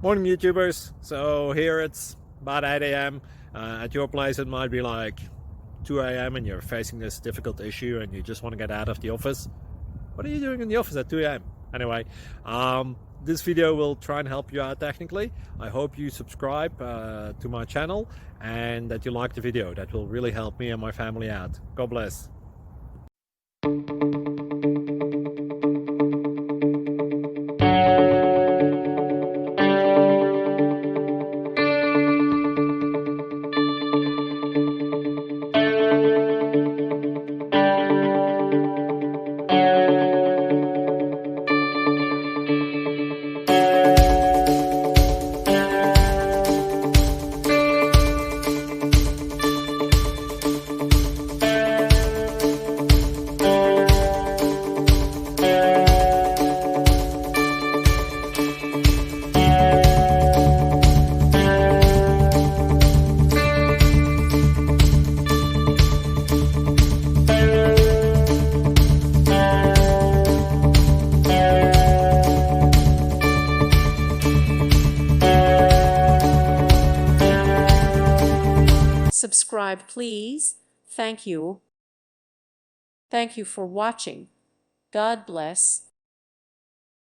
Morning YouTubers. So here it's about 8 a.m. At your place it might be like 2 a.m. and you're facing this difficult issue and you just want to get out of the office. What are you doing in the office at 2 a.m.? Anyway, this video will try and help you out technically. I hope you subscribe to my channel and that you like the video. That will really help me and my family out. God bless. Subscribe, please. Thank you. Thank you for watching. God bless.